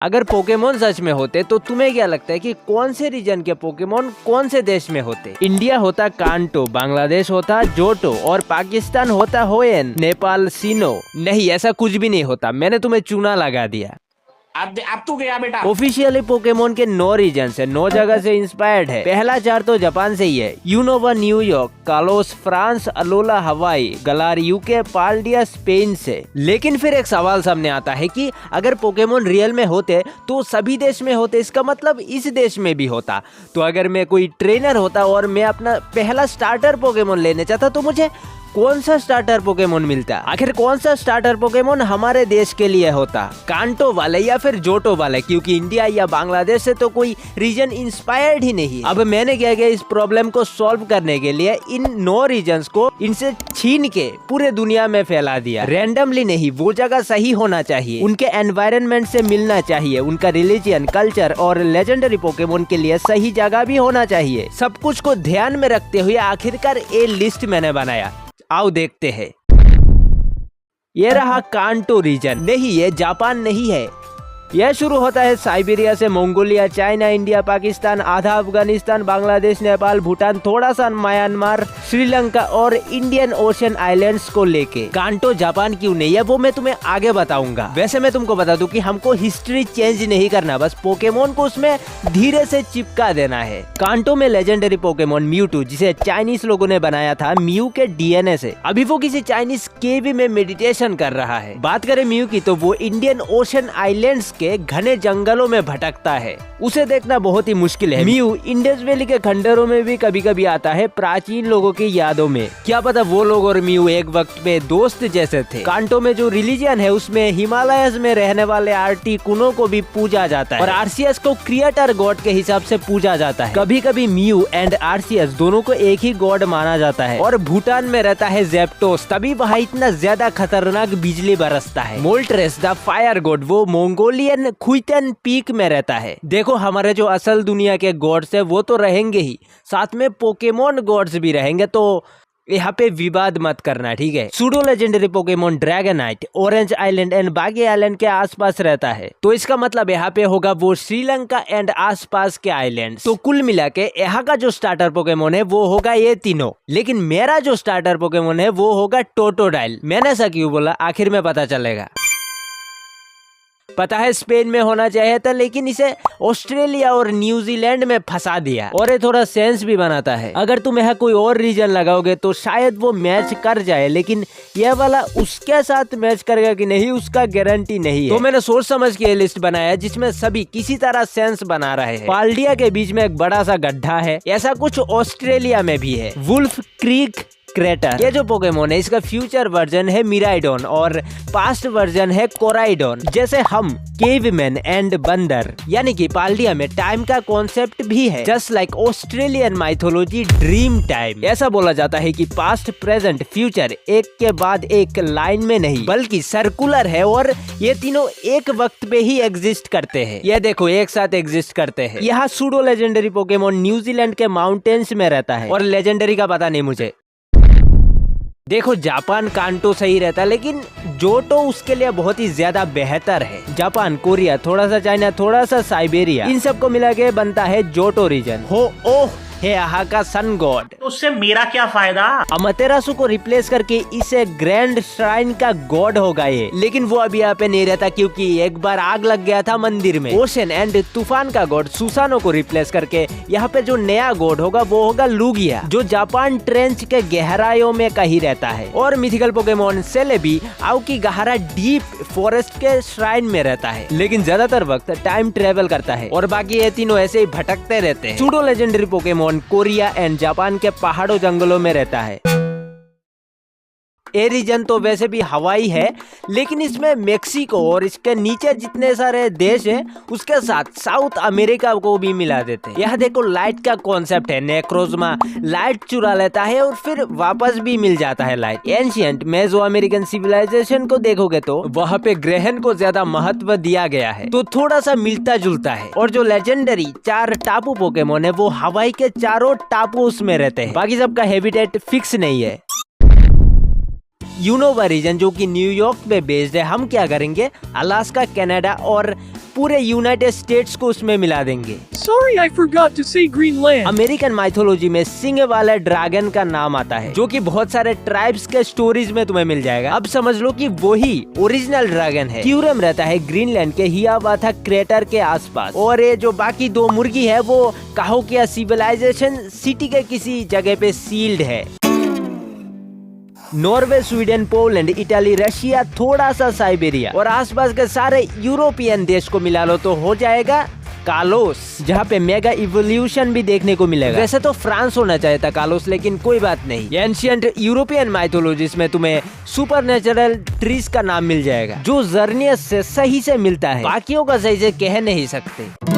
अगर पोकेमोन सच में होते तो तुम्हें क्या लगता है कि कौन से रीजन के पोकेमोन कौन से देश में होते? इंडिया होता कांटो, बांग्लादेश होता जोटो और पाकिस्तान होता होयन, नेपाल सीनो। नहीं, ऐसा कुछ भी नहीं होता, मैंने तुम्हें चूना लगा दिया। अब तू गया बेटा। ऑफिशियली पोकेमोन के 9 रीजन से 9 जगह से इंस्पायर्ड है। पहला 4 तो जापान से ही है। Unova New York, Kalos France, Alola Hawaii, Galar UK, पाल्डिया Spain से। लेकिन फिर एक सवाल सामने आता है कि अगर पोकेमोन रियल में होते तो सभी देश में होते, इसका मतलब इस देश में भी होता। तो अगर मैं कोई ट्रेनर होता और मैं अपना पहला स्टार्टर पोकेमोन लेने चाहता तो मुझे कौन सा स्टार्टर पोकेमोन मिलता? आखिर कौन सा स्टार्टर पोकेमोन हमारे देश के लिए होता? कांटो वाले या फिर जोटो वाले? क्योंकि इंडिया या बांग्लादेश से तो कोई रीजन इंस्पायर्ड ही नहीं। अब मैंने क्या किया, इस प्रॉब्लम को सॉल्व करने के लिए इन 9 रीजन्स को इनसे छीन के पूरे दुनिया में फैला दिया। रैंडमली नहीं, वो जगह सही होना चाहिए, उनके एनवायरनमेंट से मिलना चाहिए, उनका रिलीजन, कल्चर और लेजेंडरी पोकेमोन के लिए सही जगह भी होना चाहिए। सब कुछ को ध्यान में रखते हुए आखिरकार ये लिस्ट मैंने बनाया। आओ देखते हैं। ये रहा कांटो रीजन। नहीं, ये जापान नहीं है। यह शुरू होता है साइबेरिया से, मंगोलिया, चाइना, इंडिया, पाकिस्तान, आधा अफगानिस्तान, बांग्लादेश, नेपाल, भूटान, थोड़ा सा म्यांमार, श्रीलंका और इंडियन ओशन आइलैंड्स को लेके। कांटो जापान क्यों नहीं है वो मैं तुम्हें आगे बताऊंगा। वैसे मैं तुमको बता दूं कि हमको हिस्ट्री चेंज नहीं करना, बस पोकेमोन को उसमें धीरे से चिपका देना है। कांटो में लेजेंडरी पोकेमोन म्यूटू, जिसे चाइनीज लोगों ने बनाया था म्यू के डीएनए से। अभी वो किसी चाइनीज केवी में मेडिटेशन कर रहा है। बात करें म्यू की तो वो इंडियन ओशन आइलैंड्स के घने जंगलों में भटकता है। उसे देखना बहुत ही मुश्किल है। म्यू इंडस वैली के खंडरों में भी कभी कभी आता है, प्राचीन लोगों की यादों में। क्या पता वो लोग और म्यू एक वक्त पे दोस्त जैसे थे। कांटो में जो रिलीजन है उसमें हिमालयस में रहने वाले आर्टिकुनो को भी पूजा जाता है और आर्सियस को क्रिएटर गॉड के हिसाब से पूजा जाता है। कभी कभी म्यू एंड आर्सियस दोनों को एक ही गॉड माना जाता है। और भूटान में रहता है जेप्टोस, तभी वहाँ इतना ज्यादा खतरनाक बिजली बरसता है। मोल्ट्रेस द फायर गॉड वो मंगोलियन खुइतन पीक में रहता है। देखो, हमारे जो असल दुनिया के गॉड्स है वो तो रहेंगे ही, साथ में पोकेमोन गॉड्स भी रहेंगे, तो यहाँ पे विवाद मत करना, ठीक है। Pseudo legendary Pokemon Dragonite orange island and बागी आइलैंड के आसपास रहता है, तो इसका मतलब यहाँ पे होगा वो श्रीलंका एंड आसपास के आइलैंड। तो कुल मिला के यहाँ का जो स्टार्टर पोकेमोन है वो होगा ये तीनों। लेकिन मेरा जो स्टार्टर पोकेमोन है वो होगा टोटोडाइल। मैंने ऐसा क्यों बोला आखिर में पता चलेगा। पता है स्पेन में होना चाहिए था, लेकिन इसे ऑस्ट्रेलिया और न्यूजीलैंड में फंसा दिया। और ये थोड़ा सेंस भी बनाता है। अगर तुम यहाँ कोई और रीजन लगाओगे तो शायद वो मैच कर जाए, लेकिन यह वाला उसके साथ मैच करेगा कि नहीं उसका गारंटी नहीं है। तो मैंने सोच समझ के लिस्ट बनाया जिसमें सभी किसी तरह सेंस बना रहे हैं। पाल्डिया के बीच में एक बड़ा सा गड्ढा है, ऐसा कुछ ऑस्ट्रेलिया में भी है। वुल्फ क्रीक क्रेटर, ये जो पोकेमोन है इसका फ्यूचर वर्जन है मिराइडोन और पास्ट वर्जन है कोराइडोन। जैसे हम केवमैन एंड बंदर, यानी कि पाल्डिया में टाइम का कॉन्सेप्ट भी है। Just like Australian mythology dream time. ऐसा बोला जाता है कि पास्ट, प्रेजेंट, फ्यूचर एक के बाद एक लाइन में नहीं बल्कि सर्कुलर है और ये तीनों एक वक्त पे ही एग्जिस्ट करते हैं। ये देखो एक साथ एग्जिस्ट करते हैं। यहाँ सूडो लेजेंडरी पोकेमोन न्यूजीलैंड के माउंटेन्स में रहता है और लेजेंडरी का पता नहीं मुझे। देखो, जापान कांटो सही रहता है, लेकिन जोटो उसके लिए बहुत ही ज्यादा बेहतर है। जापान, कोरिया, थोड़ा सा चाइना, थोड़ा सा साइबेरिया, इन सबको मिला के बनता है जोटो रीजन। हो ओह है यहाँ का सन गॉड। उससे मेरा क्या फायदा? अमतेरासु को रिप्लेस करके इसे ग्रैंड श्राइन का गॉड होगा ये। लेकिन वो अभी यहाँ पे नहीं रहता क्योंकि एक बार आग लग गया था मंदिर में। ओशन एंड तूफान का गॉड सुसानो को रिप्लेस करके यहाँ पे जो नया गॉड होगा वो होगा लुगिया, जो जापान ट्रेंच के गहराइयों में कहीं रहता है। और mythical Pokemon Celebi Aokigahara deep forest के श्राइन में रहता है, लेकिन ज्यादातर वक्त टाइम ट्रेवल करता है। और बाकी ये तीनों ऐसे ही भटकते रहते हैं। Pseudo legendary Pokemon Korea and Japan के पहाड़ों जंगलों में रहता है। ये रीजन तो वैसे भी हवाई है, लेकिन इसमें मेक्सिको और इसके नीचे जितने सारे देश है उसके साथ साउथ अमेरिका को भी मिला देते हैं। यह देखो लाइट का कॉन्सेप्ट है। नेक्रोजमा लाइट चुरा लेता है और फिर वापस भी मिल जाता है light. Ancient Mesoamerican civilisation को देखोगे तो वहाँ पे ग्रहण को ज्यादा महत्व दिया गया है, तो थोड़ा सा मिलता जुलता है। और जो लेजेंडरी 4 टापू पोकेमोन है वो हवाई के चारों टापू उसमें रहते हैं, बाकी सबका हैबिटेट फिक्स नहीं है। यूनोवा रीजन जो कि न्यूयॉर्क पे बेस्ड है, हम क्या करेंगे अलास्का, कनाडा और पूरे यूनाइटेड स्टेट्स को उसमें मिला देंगे। Sorry, I forgot to say Greenland. American mythology में सिंह वाला ड्रैगन का नाम आता है, जो कि बहुत सारे ट्राइब्स के स्टोरीज में तुम्हें मिल जाएगा। अब समझ लो कि वही ओरिजिनल ड्रैगन है। क्यूरम रहता है ग्रीनलैंड के हियावाथा क्रेटर के आसपास, और ये जो बाकी दो मुर्गी है वो काहोकिया सिविलाइजेशन सिटी के किसी जगह पे सील्ड है। Norway, Sweden, Poland, Italy, Russia, थोड़ा सा साइबेरिया और आसपास के सारे यूरोपियन देश को मिला लो तो हो जाएगा कालोस, जहाँ पे मेगा इवोल्यूशन भी देखने को मिलेगा। वैसे तो फ्रांस होना चाहिए था कालोस, लेकिन कोई बात नहीं। एंशिएंट यूरोपियन माइथोलॉजीज में तुम्हें सुपरनेचुरल ट्रीज का नाम मिल जाएगा, जो जर्नियस से सही से मिलता है, बाकियों का सही से कह नहीं सकते।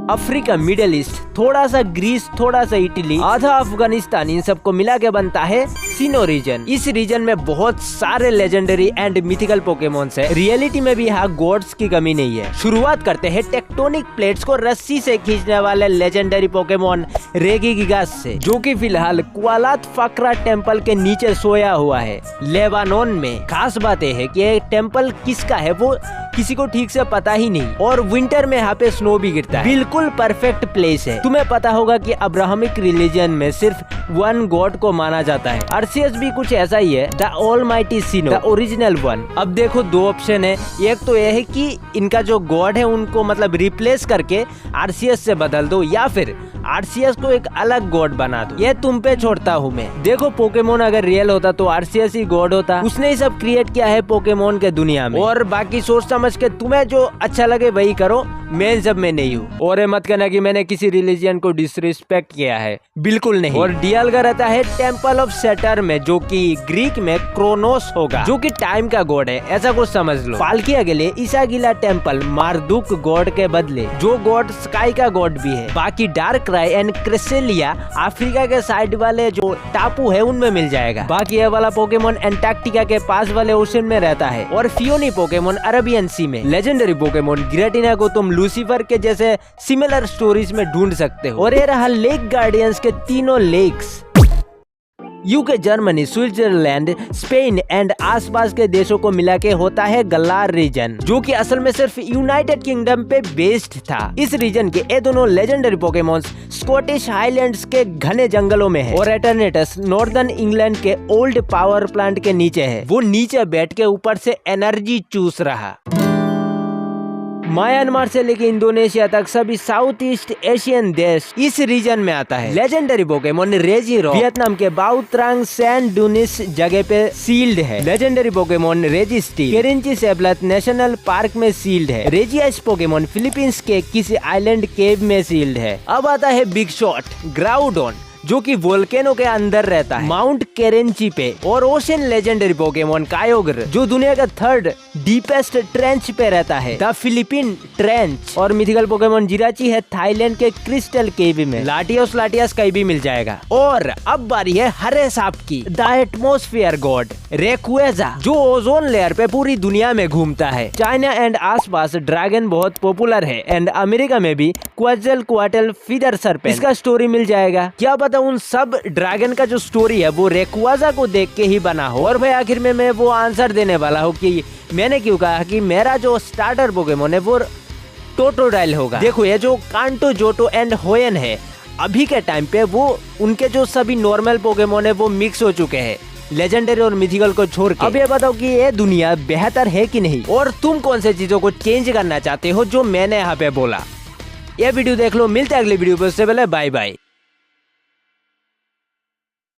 अफ्रीका, मिडिल ईस्ट, थोड़ा सा ग्रीस, थोड़ा सा इटली, आधा अफगानिस्तान, इन सबको मिला के बनता है सिनो रीजन। इस रीजन में बहुत सारे लेजेंडरी एंड मिथिकल पोकेमॉन्स है। रियलिटी में भी यहाँ गॉड्स की कमी नहीं है। शुरुआत करते हैं टेक्टोनिक प्लेट्स को रस्सी से खींचने वाले लेजेंडरी पोकेमॉन रेगिगिगास से, जो कि फिलहाल कुआलात फकरा टेम्पल के नीचे सोया हुआ है लेबानोन में। खास बात यह है कि ये टेम्पल किसका है वो किसी को ठीक से पता ही नहीं, और विंटर में यहाँ पे स्नो भी गिरता है। बिल्कुल परफेक्ट प्लेस है। तुम्हें पता होगा कि अब्राहमिक रिलीजन में सिर्फ वन गॉड को माना जाता है। आरसीएस भी कुछ ऐसा ही है, the almighty synonym, the original one. अब देखो दो ऑप्शन है, एक तो यह है कि इनका जो गॉड है उनको मतलब रिप्लेस करके आरसीएस से बदल दो, या फिर आरसीएस को एक अलग गॉड बना दो। ये तुम पे छोड़ता हूँ मैं। देखो पोकेमोन अगर रियल होता तो आरसीएस ही गॉड होता, उसने ही सब क्रिएट किया है पोकेमोन के दुनिया में। और बाकी सोच समझ के तुम्हें जो अच्छा लगे वही करो, मैं सब में नहीं हूँ। और ये मत कहना कि मैंने किसी रिलीजन को डिसरिस्पेक्ट किया है, बिल्कुल नहीं। और डियाल्गा रहता है टेम्पल ऑफ सेटर में, जो कि ग्रीक में क्रोनोस होगा, जो कि टाइम का गॉड है, ऐसा कुछ समझ लो। पाल्किया के लिए ईसागिला टेम्पल मार्दुक गॉड के बदले, जो गॉड स्काई का गॉड भी है। बाकी Darkrai and Cresselia Africa के साइड वाले जो टापू है उनमें मिल जाएगा। बाकी ये वाला पोकेमोन एंटार्क्टिका के पास वाले ओशन में रहता है, और फियोनी पोकेमोन अरेबियन सी में। लेजेंडरी पोकेमोन गिरेटिना को तुम लूसीफर के जैसे सिमिलर स्टोरीज में ढूंढ सकते हो। और ये रहा लेक गार्डियंस के तीनों lakes. UK, Germany, Switzerland, Spain and आसपास के देशों को मिला के होता है गलार रीजन, जो कि असल में सिर्फ यूनाइटेड किंगडम पे बेस्ड था। इस रीजन के ये दोनों लेजेंडरी पोकेमॉन्स स्कॉटिश हाईलैंड्स के घने जंगलों में है, और एटर्नेटस नॉर्दर्न इंग्लैंड के ओल्ड पावर प्लांट के नीचे है। वो नीचे बैठ के ऊपर से एनर्जी चूस रहा। म्यांमार से लेके इंडोनेशिया तक सभी साउथ ईस्ट एशियन देश इस रीजन में आता है। लेजेंडरी पोकेमोन रेजिरो वियतनाम के बाउत्रांग सैंड डूनिस जगह पे सील्ड है। लेजेंडरी पोकेमोन रेजिस्टी केरिंची सेबलत नेशनल पार्क में सील्ड है। रेजियास पोकेमोन फिलीपींस के किसी आइलैंड केव में सील्ड है। अब आता है बिग शॉट ग्राउडोन, जो कि वोल्केनो के अंदर रहता है माउंट केरेंची पे। और ओशन लेजेंडरी पोकेमोन कायोगर, जो दुनिया का थर्ड डीपेस्ट ट्रेंच पे रहता है, द फिलीपीन ट्रेंच। और मिथिकल पोकेमोन जिराची है थाईलैंड के क्रिस्टल केव में। लाटियास कहीं भी मिल जाएगा। और अब बारी है हरे सांप की, द एटमोस्फियर गॉड रेक्वेजा, जो ओजोन लेयर पे पूरी दुनिया में घूमता है। चाइना एंड आसपास ड्रैगन बहुत पॉपुलर है, एंड अमेरिका में भी क्वाजलकोएटल फीदर सर्पेंट, इसका स्टोरी मिल जाएगा। क्या पता उन सब ड्रैगन का जो स्टोरी है वो रेक्वाजा को देख के ही बना हो। और भाई आखिर में मैं वो आंसर देने वाला हूँ कि मैंने क्यों कहा कि मेरा जो स्टार्टर पोकेमोन है वो टोटोडाइल होगा। देखो ये जो कांटो, जोटो एंड होयन है, अभी के टाइम पे वो उनके जो सभी नॉर्मल पोकेमोन है वो मिक्स हो चुके हैं लेजेंडरी और मिथिकल को छोड़ के। अब ये बताओ कि ये दुनिया बेहतर है कि नहीं, और तुम कौन से चीजों को चेंज करना चाहते हो जो मैंने यहाँ पे बोला। ये वीडियो देख लो, मिलते हैं अगली वीडियो पे। उससे पहले बाय बाय।